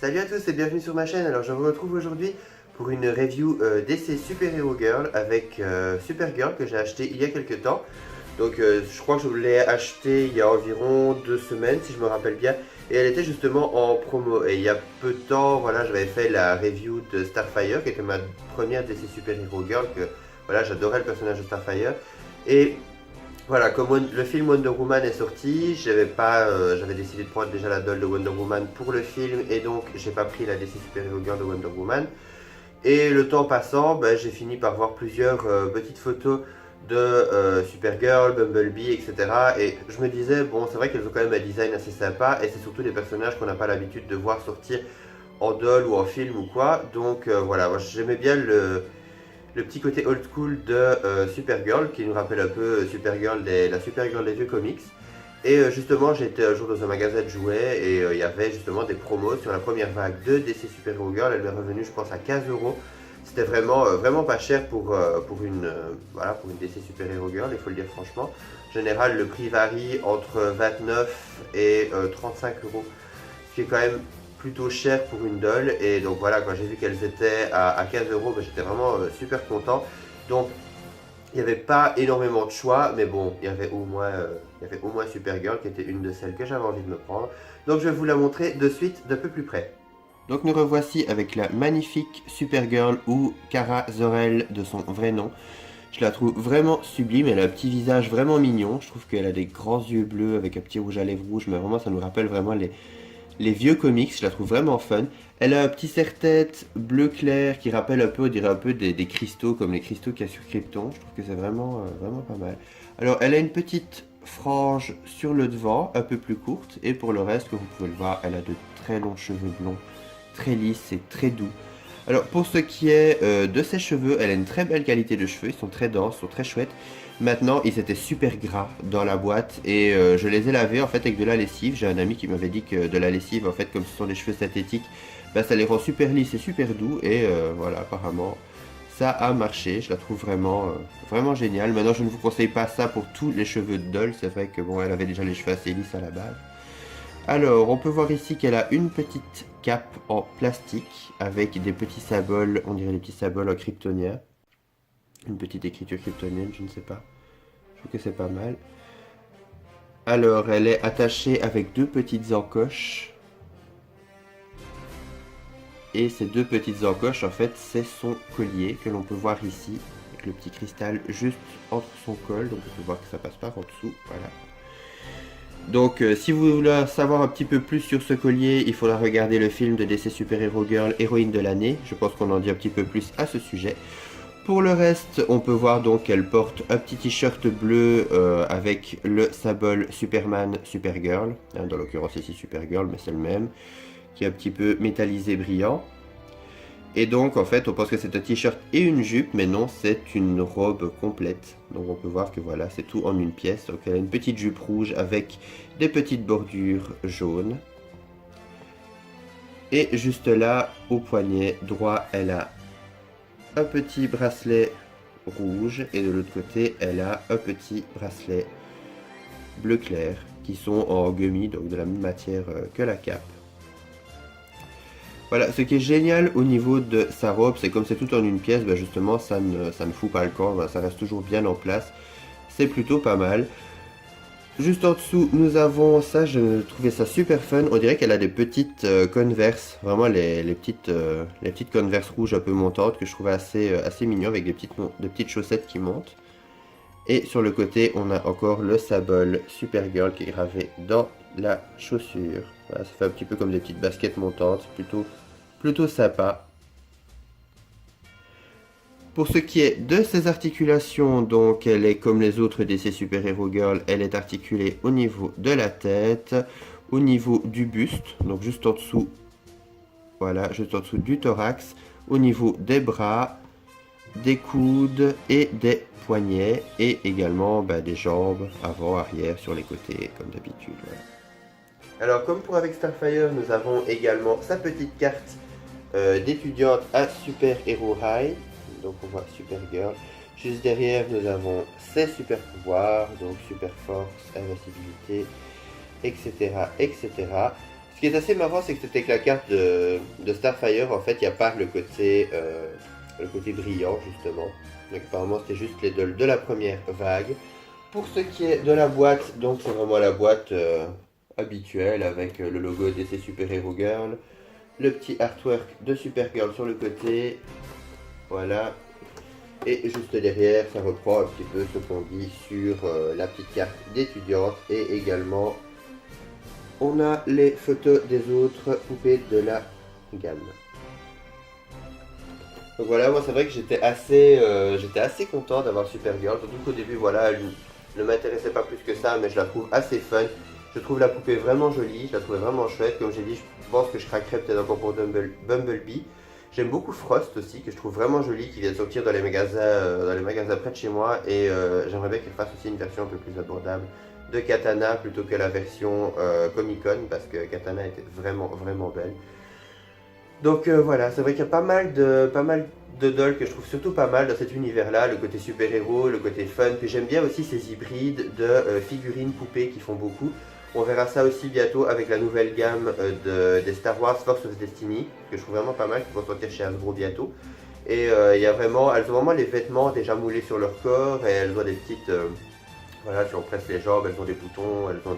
Salut à tous et bienvenue sur ma chaîne. Alors je vous retrouve aujourd'hui pour une review d'essai Super Hero Girl avec Supergirl que j'ai acheté il y a quelques temps. Donc je crois que je l'ai acheté il y a environ 2 semaines si je me rappelle bien. Et elle était justement en promo. Et il y a peu de temps, voilà, j'avais fait la review de Starfire qui était ma première d'essai Super Hero Girl. Que voilà, j'adorais le personnage de Starfire. Et voilà, comme le film Wonder Woman est sorti, j'avais décidé de prendre déjà la doll de Wonder Woman pour le film et donc j'ai pas pris la DC Super Hero Girl de Wonder Woman. Et le temps passant, j'ai fini par voir plusieurs petites photos de Supergirl, Bumblebee, etc. Et je me disais, bon, c'est vrai qu'elles ont quand même un design assez sympa et c'est surtout des personnages qu'on n'a pas l'habitude de voir sortir en doll ou en film ou quoi. Donc voilà, moi, j'aimais bien le petit côté old school de Supergirl qui nous rappelle un peu la Supergirl des vieux comics. Et justement, j'étais un jour dans un magasin de jouets et il y avait justement des promos sur la première vague de DC Super Hero Girl. Elle m'est revenue, je pense, à 15 euros. C'était vraiment pas cher voilà, pour une DC Super Hero Girl, il faut le dire franchement. En général, le prix varie entre 29 et 35 euros, ce qui est quand même plutôt cher pour une doll. Et donc voilà, quand j'ai vu qu'elles étaient à 15 euros, j'étais vraiment super content. Donc il n'y avait pas énormément de choix, mais bon, il y avait au moins Supergirl qui était une de celles que j'avais envie de me prendre. Donc je vais vous la montrer de suite d'un peu plus près. Donc nous revoici avec la magnifique Supergirl ou Kara Zor-El de son vrai nom. Je la trouve vraiment sublime, elle a un petit visage vraiment mignon. Je trouve qu'elle a des grands yeux bleus avec un petit rouge à lèvres rouge, mais vraiment ça nous rappelle vraiment les vieux comics, je la trouve vraiment fun. Elle a un petit serre-tête bleu clair qui rappelle un peu, on dirait un peu des cristaux, comme les cristaux qu'il y a sur Krypton. Je trouve que c'est vraiment pas mal. Alors, elle a une petite frange sur le devant, un peu plus courte, et pour le reste, comme vous pouvez le voir, elle a de très longs cheveux blonds, très lisses et très doux. Alors, pour ce qui est de ses cheveux, elle a une très belle qualité de cheveux, ils sont très denses, ils sont très chouettes. Maintenant, ils étaient super gras dans la boîte et je les ai lavés en fait avec de la lessive. J'ai un ami qui m'avait dit que de la lessive, en fait, comme ce sont des cheveux synthétiques, ça les rend super lisses et super doux. Et voilà, apparemment, ça a marché. Je la trouve vraiment géniale. Maintenant, je ne vous conseille pas ça pour tous les cheveux de doll. C'est vrai que bon, elle avait déjà les cheveux assez lisses à la base. Alors, on peut voir ici qu'elle a une petite cape en plastique avec des petits symboles, on dirait des petits symboles en kryptonien. Une petite écriture kryptonienne, je ne sais pas. Je trouve que c'est pas mal. Alors, elle est attachée avec deux petites encoches. Et ces deux petites encoches, en fait, c'est son collier que l'on peut voir ici. Avec le petit cristal juste entre son col. Donc, on peut voir que ça passe par en dessous. Voilà. Donc, si vous voulez savoir un petit peu plus sur ce collier, il faudra regarder le film de DC Super Hero Girl, héroïne de l'année. Je pense qu'on en dit un petit peu plus à ce sujet. Pour le reste, on peut voir donc qu'elle porte un petit t-shirt bleu avec le symbole Superman Supergirl, hein, dans l'occurrence ici Supergirl, mais c'est le même, qui est un petit peu métallisé brillant. Et donc en fait on pense que c'est un t-shirt et une jupe, mais non, c'est une robe complète. Donc on peut voir que voilà, c'est tout en une pièce. Donc elle a une petite jupe rouge avec des petites bordures jaunes. Et juste là, au poignet droit, elle a un petit bracelet rouge et de l'autre côté elle a un petit bracelet bleu clair qui sont en gummy, donc de la même matière que la cape. Voilà, ce qui est génial au niveau de sa robe, c'est comme c'est tout en une pièce, justement ça ne fout pas le camp, ça reste toujours bien en place, c'est plutôt pas mal. Juste en dessous, nous avons ça, je trouvais ça super fun. On dirait qu'elle a des petites Converse, vraiment les petites Converse rouges un peu montantes que je trouvais assez mignon avec des petites chaussettes qui montent. Et sur le côté, on a encore le symbole Supergirl qui est gravé dans la chaussure. Voilà, ça fait un petit peu comme des petites baskets montantes, plutôt sympa. Pour ce qui est de ses articulations, donc elle est comme les autres DC Super Hero Girl, elle est articulée au niveau de la tête, au niveau du buste, donc juste en dessous, voilà, juste en dessous du thorax, au niveau des bras, des coudes et des poignets, et également des jambes avant, arrière, sur les côtés, comme d'habitude. Voilà. Alors comme pour avec Starfire, nous avons également sa petite carte d'étudiante à Super Hero High. Donc on voit Supergirl. Juste derrière, nous avons ses super pouvoirs, donc super force, invincibilité, etc., etc. Ce qui est assez marrant, c'est que c'est avec la carte de Starfire, en fait, il n'y a pas le côté brillant, justement. Donc apparemment, c'était juste les de la première vague. Pour ce qui est de la boîte, donc c'est vraiment la boîte habituelle avec le logo DC Super Hero Girl, le petit artwork de Supergirl sur le côté, voilà. Et juste derrière, ça reprend un petit peu ce qu'on dit sur la petite carte d'étudiante. Et également, on a les photos des autres poupées de la gamme. Donc voilà, moi c'est vrai que j'étais assez content d'avoir Supergirl. Surtout qu'au début, voilà, elle ne m'intéressait pas plus que ça, mais je la trouve assez fun. Je trouve la poupée vraiment jolie, je la trouvais vraiment chouette. Comme j'ai dit, je pense que je craquerais peut-être encore pour Bumblebee. J'aime beaucoup Frost aussi, que je trouve vraiment jolie, qui vient de sortir dans les magasins près de chez moi. Et j'aimerais bien qu'elle fasse aussi une version un peu plus abordable de Katana plutôt que la version Comic Con, parce que Katana était vraiment, vraiment belle. Donc voilà, c'est vrai qu'il y a pas mal de dolls que je trouve surtout pas mal dans cet univers-là, le côté super-héros, le côté fun. Puis j'aime bien aussi ces hybrides de figurines poupées qui font beaucoup. On verra ça aussi bientôt avec la nouvelle gamme des Star Wars Force of Destiny, que je trouve vraiment pas mal, qui vont sortir chez Hasbro bientôt. Et elles ont vraiment les vêtements déjà moulés sur leur corps, et elles ont des petites... voilà, si on presse les jambes, elles ont des boutons, elles ont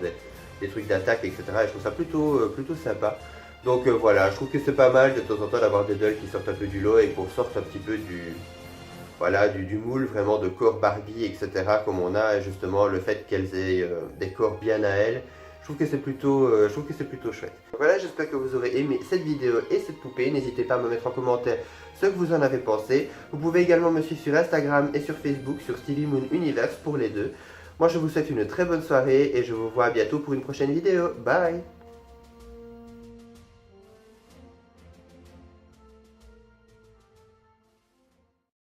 des trucs d'attaque, etc. Et je trouve ça plutôt sympa. Donc voilà, je trouve que c'est pas mal de temps en temps d'avoir des dolls qui sortent un peu du lot et qu'on sorte un petit peu du moule vraiment de corps Barbie, etc. comme on a, et justement le fait qu'elles aient des corps bien à elles. Je trouve que c'est plutôt chouette. Donc voilà, j'espère que vous aurez aimé cette vidéo et cette poupée. N'hésitez pas à me mettre en commentaire ce que vous en avez pensé. Vous pouvez également me suivre sur Instagram et sur Facebook, sur Stevie Moon Universe pour les deux. Moi je vous souhaite une très bonne soirée et je vous vois bientôt pour une prochaine vidéo. Bye!